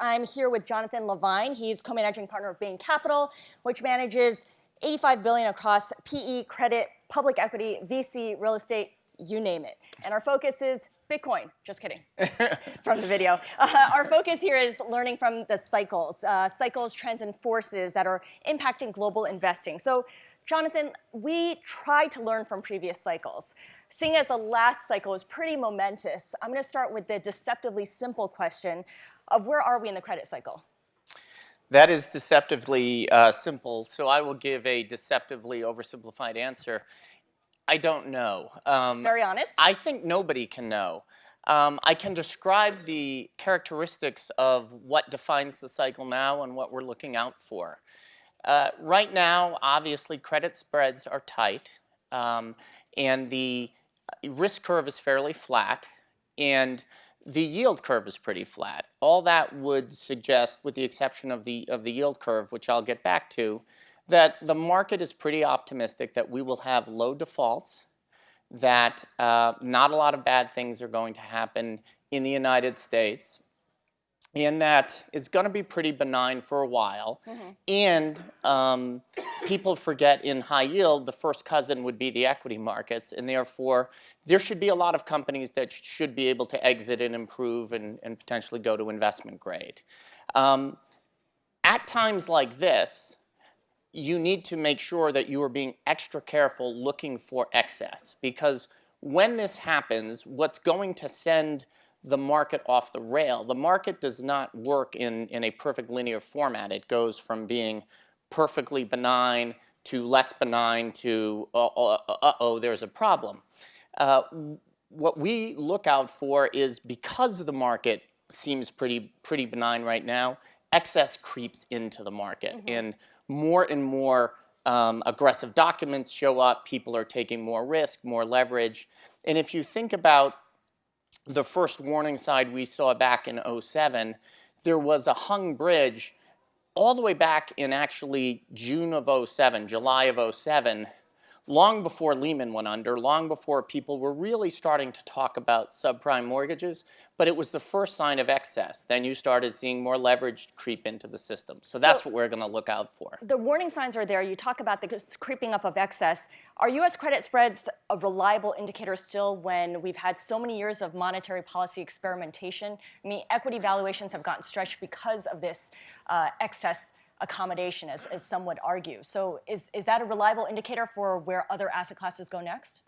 I'm here with Jonathan Lavine. He's co-managing partner of Bain Capital, which manages $85 billion across PE, credit, public equity, VC, real estate, you name it. And our focus is Bitcoin. Just kidding. From the video. Our focus here is learning from the cycles, trends, and forces that are impacting global investing. So, Jonathan, we try to learn from previous cycles. Seeing as the last cycle is pretty momentous, I'm going to start with the deceptively simple question of where are we in the credit cycle? That is deceptively simple, so I will give a deceptively oversimplified answer. I don't know. Very honest? I think nobody can know. I can describe the characteristics of what defines the cycle now and what we're looking out for. Right now, obviously, credit spreads are tight, and the risk curve is fairly flat, and the yield curve is pretty flat. All that would suggest, with the exception of the yield curve, which I'll get back to, that the market is pretty optimistic that we will have low defaults, that not a lot of bad things are going to happen in the United States, and that it's going to be pretty benign for a while. And people forget in high yield, the first cousin would be the equity markets, and therefore there should be a lot of companies that should be able to exit and improve and potentially go to investment grade. At times like this, you need to make sure that you are being extra careful looking for excess, because when this happens, what's going to send the market off the rail. The market does not work in a perfect linear format. It goes from being perfectly benign to less benign to, there's a problem. What we look out for is, because the market seems pretty benign right now, excess creeps into the market. And more aggressive documents show up. People are taking more risk, more leverage. And if you think about the first warning sign we saw back in 2007, there was a hung bridge all the way back in actually June of 2007, July of 2007, long before Lehman went under, long before people were really starting to talk about subprime mortgages, but it was the first sign of excess. Then you started seeing more leverage creep into the system. So that's what we're going to look out for. The warning signs are there. You talk about the creeping up of excess. Are U.S. credit spreads a reliable indicator still when we've had so many years of monetary policy experimentation? I mean, equity valuations have gotten stretched because of this excess accommodation, as some would argue. So is that a reliable indicator for where other asset classes go next?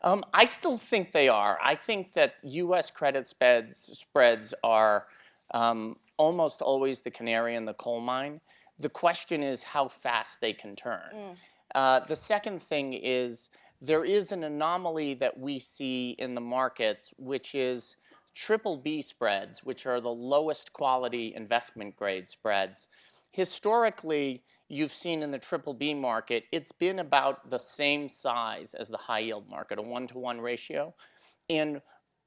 I still think they are. I think that U.S. credit spreads are almost always the canary in the coal mine. The question is how fast they can turn. The second thing is there is an anomaly that we see in the markets, which is BBB spreads, which are the lowest quality investment grade spreads. Historically, you've seen in the BBB market, it's been about the same size as the high yield market, a 1-to-1 ratio. And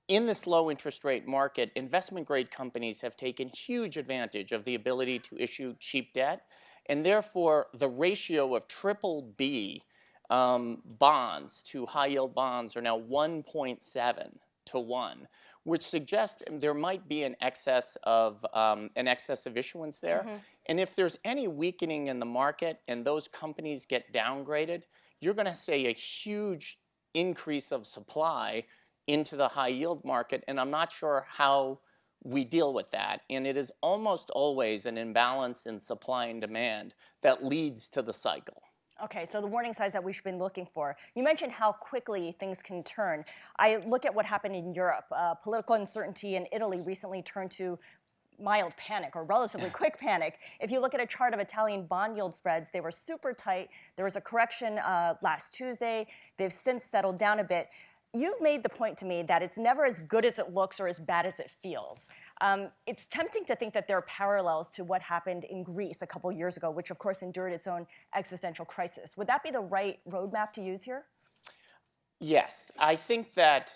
in this low interest rate market, investment grade companies have taken huge advantage of the ability to issue cheap debt. And therefore, the ratio of BBB bonds to high yield bonds are now 1.7 to 1, which suggests there might be an excess of issuance there. And if there's any weakening in the market and those companies get downgraded, you're going to see a huge increase of supply into the high yield market, and I'm not sure how we deal with that. And it is almost always an imbalance in supply and demand that leads to the cycle. Okay, so the warning signs that we should be looking for. You mentioned how quickly things can turn. I look at what happened in Europe. Political uncertainty in Italy recently turned to mild panic, or relatively quick panic. If you look at a chart of Italian bond yield spreads, they were super tight. There was a correction last Tuesday. They've since settled down a bit. You've made the point to me that it's never as good as it looks or as bad as it feels. It's tempting to think that there are parallels to what happened in Greece a couple years ago, which of course endured its own existential crisis. Would that be the right roadmap to use here? Yes, I think that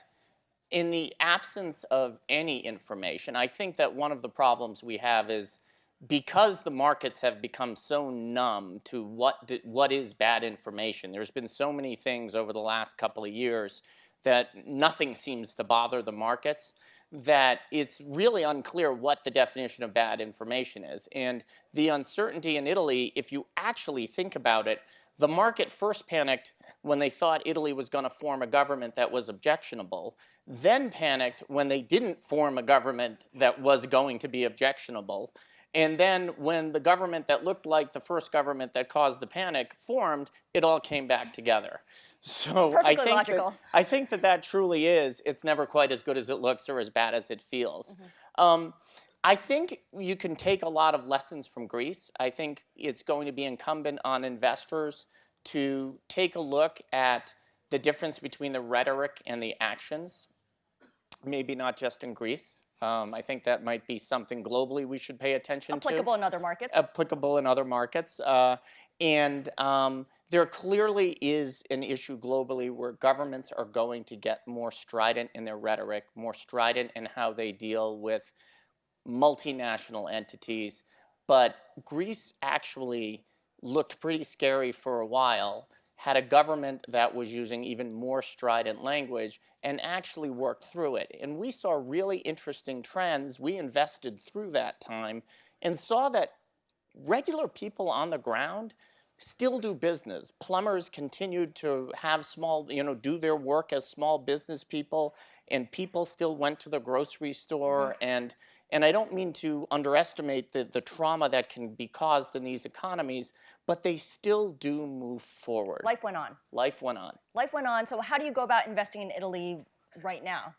in the absence of any information, I think that one of the problems we have is, because the markets have become so numb to what is bad information, there's been so many things over the last couple of years that nothing seems to bother the markets, that it's really unclear what the definition of bad information is. And the uncertainty in Italy, if you actually think about it, the market first panicked when they thought Italy was going to form a government that was objectionable, then panicked when they didn't form a government that was going to be objectionable. And then when the government that looked like the first government that caused the panic formed, it all came back together. So Perfectly logical. I think that truly is, it's never quite as good as it looks or as bad as it feels. I think you can take a lot of lessons from Greece. I think it's going to be incumbent on investors to take a look at the difference between the rhetoric and the actions, maybe not just in Greece. I think that might be something globally we should pay attention to. Applicable in other markets. Applicable in other markets. There clearly is an issue globally where governments are going to get more strident in their rhetoric, more strident in how they deal with multinational entities. But Greece actually looked pretty scary for a while, had a government that was using even more strident language, and actually worked through it. And we saw really interesting trends. We invested through that time and saw that regular people on the ground still do business. Plumbers continued to have do their work as small business people, and people still went to the grocery store. And I don't mean to underestimate the trauma that can be caused in these economies, but they still do move forward. Life went on. Life went on. Life went on. So how do you go about investing in Italy right now?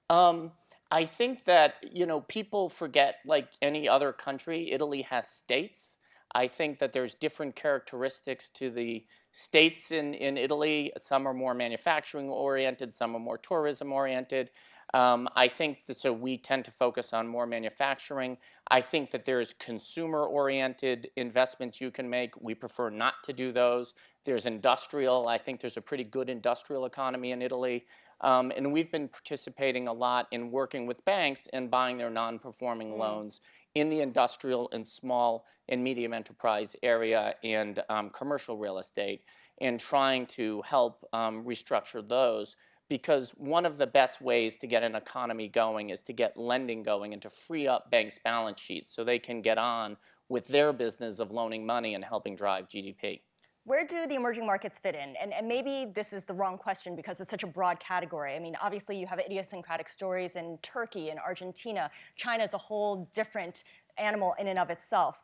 I think that, people forget, like any other country, Italy has states. I think that there's different characteristics to the states in Italy. Some are more manufacturing oriented, some are more tourism oriented. I think so we tend to focus on more manufacturing. I think that there's consumer oriented investments you can make. We prefer not to do those. There's industrial. I think there's a pretty good industrial economy in Italy. And we've been participating a lot in working with banks and buying their non-performing loans in the industrial and small and medium enterprise area and commercial real estate, and trying to help restructure those, because one of the best ways to get an economy going is to get lending going and to free up banks' balance sheets so they can get on with their business of loaning money and helping drive GDP. Where do the emerging markets fit in? And maybe this is the wrong question because it's such a broad category. I mean, obviously you have idiosyncratic stories in Turkey and Argentina. China is a whole different animal in and of itself.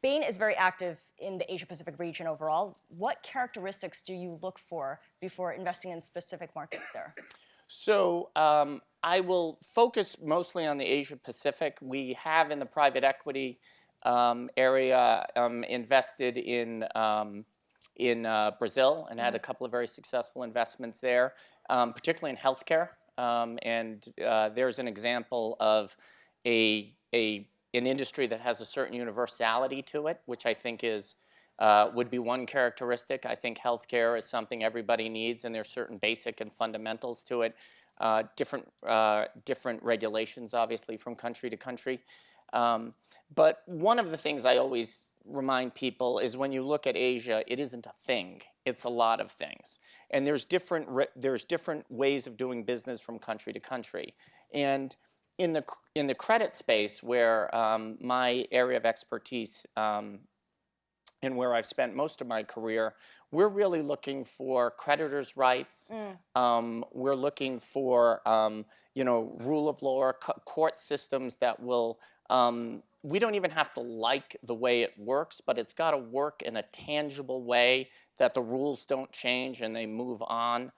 Bain is very active in the Asia-Pacific region overall. What characteristics do you look for before investing in specific markets there? So I will focus mostly on the Asia-Pacific. We have in the private equity area invested in Brazil and had a couple of very successful investments there, particularly in healthcare. There's an example of an industry that has a certain universality to it, which I think would be one characteristic. I think healthcare is something everybody needs, and there's certain basic and fundamentals to it. Different regulations, obviously, from country to country. But one of the things I always remind people is when you look at Asia, it isn't a thing. It's a lot of things. And there's different ways of doing business from country to country. And in the credit space, where my area of expertise and where I've spent most of my career, we're really looking for creditors' rights. We're looking for rule of law, court systems that will. We don't even have to like the way it works, but it's got to work in a tangible way that the rules don't change and they move on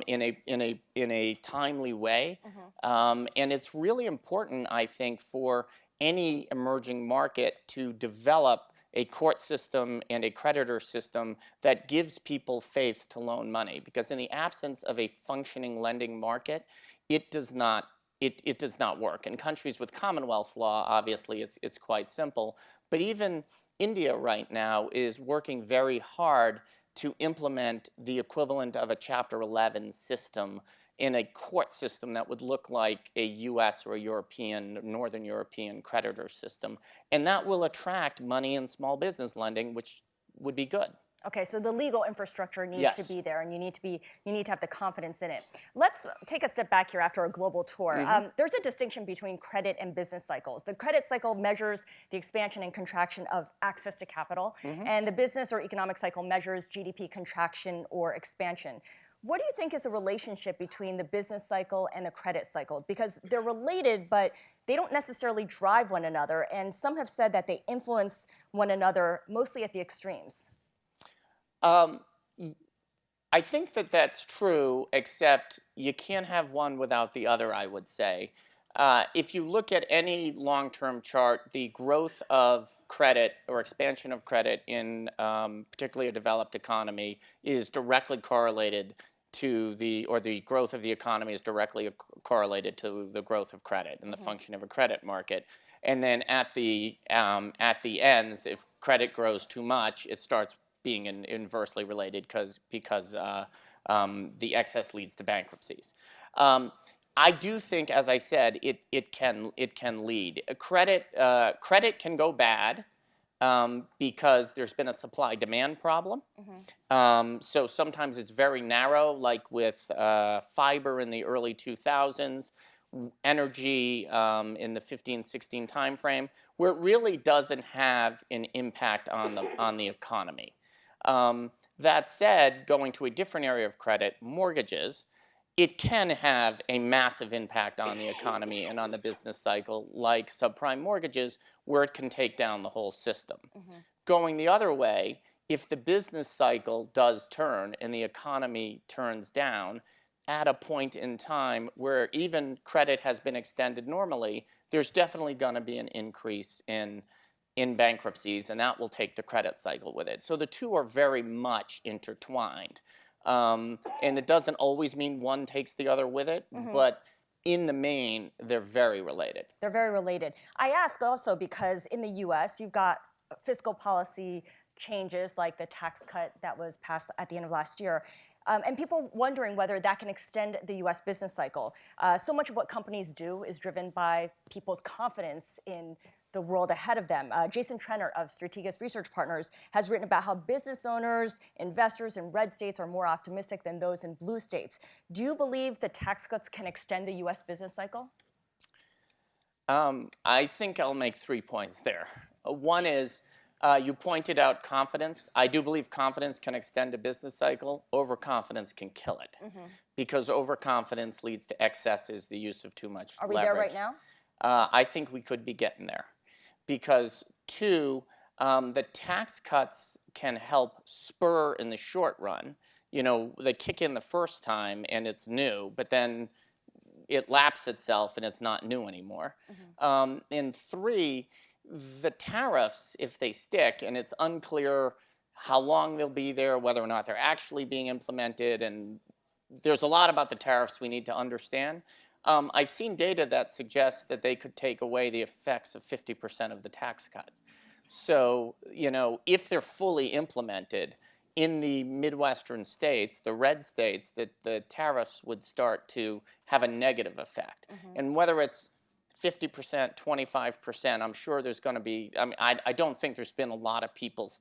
in a timely way. And it's really important, I think, for any emerging market to develop a court system and a creditor system that gives people faith to loan money. Because in the absence of a functioning lending market, it does not work. In countries with Commonwealth law, obviously, it's quite simple. But even India right now is working very hard to implement the equivalent of a Chapter 11 system in a court system that would look like a US or a Northern European creditor system. And that will attract money in small business lending, which would be good. Okay, so the legal infrastructure needs to Yes. be there, and you need to have the confidence in it. Let's take a step back here after a global tour. There's a distinction between credit and business cycles. The credit cycle measures the expansion and contraction of access to capital, and the business or economic cycle measures GDP contraction or expansion. What do you think is the relationship between the business cycle and the credit cycle? Because they're related, but they don't necessarily drive one another, and some have said that they influence one another mostly at the extremes. Um, I think that that's true, except you can't have one without the other, I would say. If you look at any long term chart, the growth of credit or expansion of credit in particularly a developed economy is directly correlated to the growth of the economy is directly correlated to the growth of credit and the function of a credit market. And then at the ends, if credit grows too much, it starts being inversely related because the excess leads to bankruptcies. I do think, as I said, it can lead. Credit can go bad because there's been a supply demand problem. So sometimes it's very narrow, like with fiber in the early 2000s, energy in the 15-16 timeframe, where it really doesn't have an impact on the economy. That said, going to a different area of credit, mortgages, it can have a massive impact on the economy and on the business cycle, like subprime mortgages, where it can take down the whole system. Going the other way, if the business cycle does turn and the economy turns down, at a point in time where even credit has been extended normally, there's definitely going to be an increase in bankruptcies, and that will take the credit cycle with it. So the two are very much intertwined. And it doesn't always mean one takes the other with it, but in the main, they're very related. They're very related. I ask also because in the US, you've got fiscal policy changes like the tax cut that was passed at the end of last year. And people wondering whether that can extend the US business cycle. So much of what companies do is driven by people's confidence in the world ahead of them. Jason Trenner of Strategic Research Partners has written about how business owners, investors in red states are more optimistic than those in blue states. Do you believe the tax cuts can extend the US business cycle? I think I'll make 3 points there. One is you pointed out confidence. I do believe confidence can extend a business cycle. Overconfidence can kill it because overconfidence leads to excesses, the use of too much Are we leverage. there right now? I think we could be getting there because, two, the tax cuts can help spur in the short run. You know, they kick in the first time and it's new, but then it laps itself and it's not new anymore. And three, the tariffs, if they stick, and it's unclear how long they'll be there, whether or not they're actually being implemented, and there's a lot about the tariffs we need to understand. I've seen data that suggests that they could take away the effects of 50% of the tax cut. So, you know, if they're fully implemented in the Midwestern states, the red states, that the tariffs would start to have a negative effect. And whether it's 50%, 25%, I'm sure there's going to be, I mean, I don't think there's been a lot of people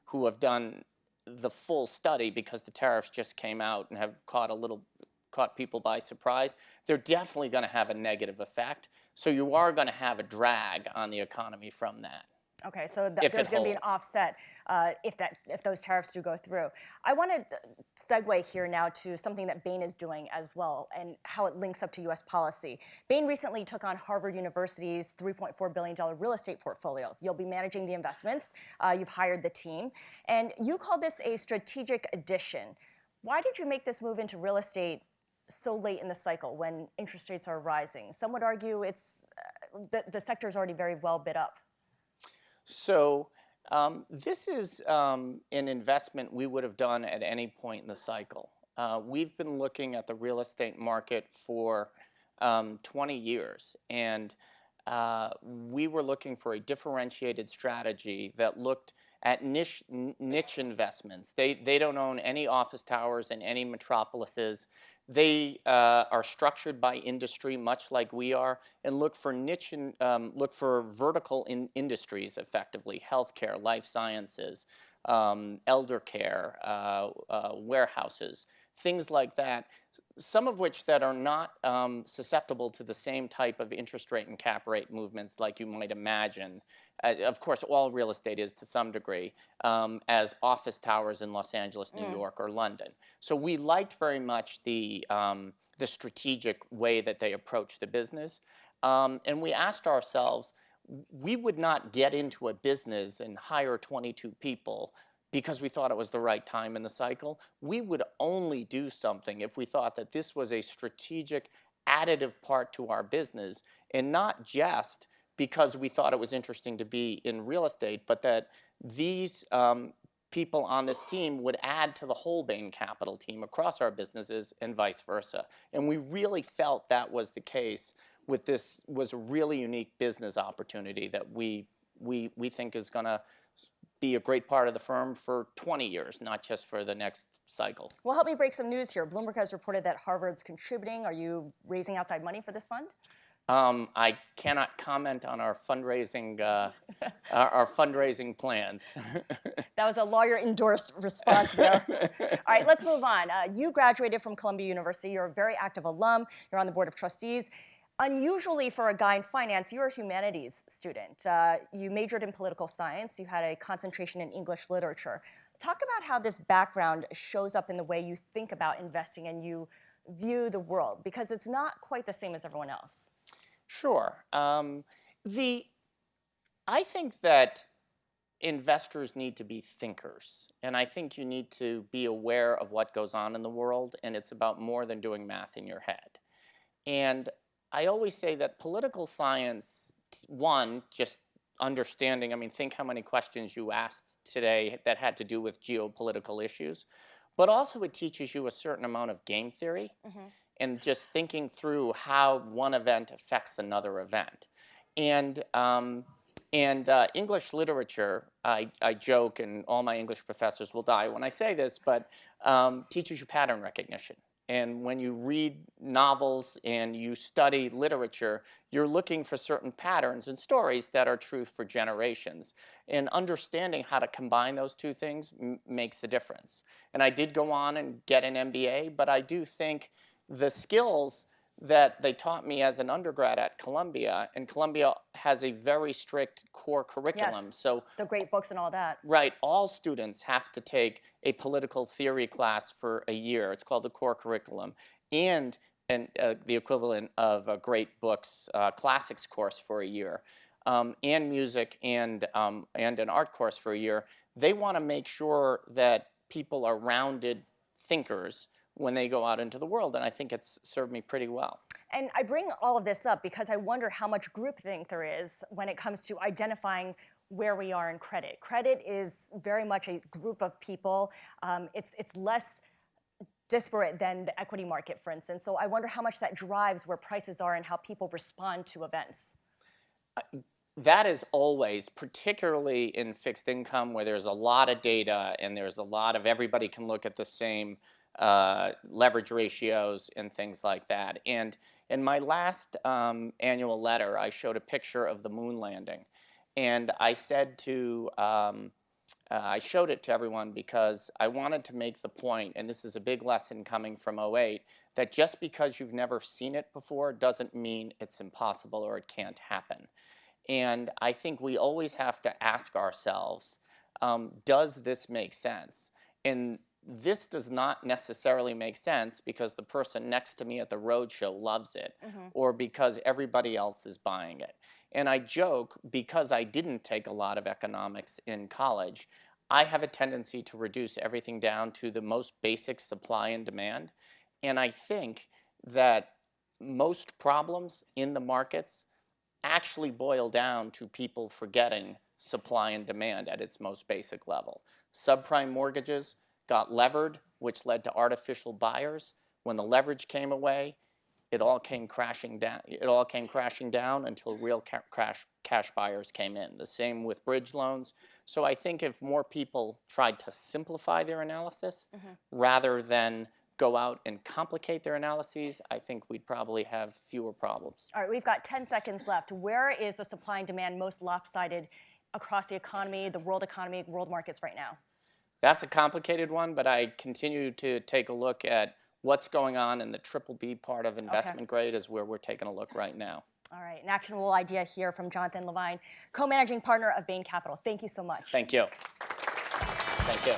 who have done the full study because the tariffs just came out and have caught people by surprise. They're definitely going to have a negative effect. So you are going to have a drag on the economy from that. Okay, so If there's going to be an holds. offset if those tariffs do go through. I want to segue here now to something that Bain is doing as well and how it links up to U.S. policy. Bain recently took on Harvard University's $3.4 billion real estate portfolio. You'll be managing the investments. You've hired the team. And you call this a strategic addition. Why did you make this move into real estate so late in the cycle when interest rates are rising? Some would argue it's the sector is already very well bid up. So this is an investment we would have done at any point in the cycle. We've been looking at the real estate market for 20 years, and we were looking for a differentiated strategy that looked at niche investments. They don't own any office towers in any metropolises. They are structured by industry, much like we are, and look for look for vertical industries, effectively: healthcare, life sciences, elder care, warehouses, things like that. Some of which that are not susceptible to the same type of interest rate and cap rate movements like you might imagine. Of course, all real estate is to some degree, as office towers in Los Angeles, New York, or London. So we liked very much the strategic way that they approach the business. And we asked ourselves, we would not get into a business and hire 22 people because we thought it was the right time in the cycle. We would only do something if we thought that this was a strategic, additive part to our business, and not just because we thought it was interesting to be in real estate, but that these people on this team would add to the whole Bain Capital team across our businesses and vice versa. And we really felt that was the case with this. Was a really unique business opportunity that we think is going to be a great part of the firm for 20 years, not just for the next cycle. Well, help me break some news here. Bloomberg has reported that Harvard's contributing. Are you raising outside money for this fund? I cannot comment on our fundraising our fundraising plans. That was a lawyer-endorsed response there. All right, let's move on. You graduated from Columbia University. You're a very active alum. You're on the board of trustees. Unusually for a guy in finance, you're a humanities student. You majored in political science. You had a concentration in English literature. Talk about how this background shows up in the way you think about investing and you view the world, because it's not quite the same as everyone else. Sure. I think that investors need to be thinkers, and I think you need to be aware of what goes on in the world, and it's about more than doing math in your head. And I always say that political science, one, just understanding, I mean, think how many questions you asked today that had to do with geopolitical issues, but also it teaches you a certain amount of game theory and just thinking through how one event affects another event. And English literature, I joke, and all my English professors will die when I say this, but teaches you pattern recognition. And when you read novels and you study literature, you're looking for certain patterns and stories that are truth for generations. And understanding how to combine those two things makes a difference. And I did go on and get an MBA, but I do think the skills that they taught me as an undergrad at Columbia, and Columbia has a very strict core curriculum. Yes, so the great books and all that. Right, all students have to take a political theory class for a year. It's called the core curriculum, and the equivalent of a great books classics course for a year, and music and an art course for a year. They want to make sure that people are rounded thinkers when they go out into the world, and I think it's served me pretty well. And I bring all of this up because I wonder how much groupthink there is when it comes to identifying where we are in credit. Credit is very much a group of people. It's less disparate than the equity market, for instance. So I wonder how much that drives where prices are and how people respond to events. That is always, particularly in fixed income, where there's a lot of data and there's a lot of everybody can look at the same leverage ratios and things like that. And in my last annual letter, I showed a picture of the moon landing. And I said to, I showed it to everyone because I wanted to make the point, and this is a big lesson coming from '08, that just because you've never seen it before doesn't mean it's impossible or it can't happen. And I think we always have to ask ourselves, does this make sense? And this does not necessarily make sense because the person next to me at the roadshow loves it, or because everybody else is buying it. And I joke, because I didn't take a lot of economics in college, I have a tendency to reduce everything down to the most basic supply and demand. And I think that most problems in the markets actually boil down to people forgetting supply and demand at its most basic level. Subprime mortgages got levered, which led to artificial buyers. When the leverage came away, it all came crashing down. It all came crashing down until real cash buyers came in. The same with bridge loans. So I think if more people tried to simplify their analysis rather than go out and complicate their analyses, I think we'd probably have fewer problems. All right, we've got 10 seconds left. Where is the supply and demand most lopsided across the economy, world markets right now? That's a complicated one, but I continue to take a look at what's going on in the BBB part of investment grade is where we're taking a look right now. All right, an actionable idea here from Jonathan Lavine, co-managing partner of Bain Capital. Thank you so much. Thank you. Thank you.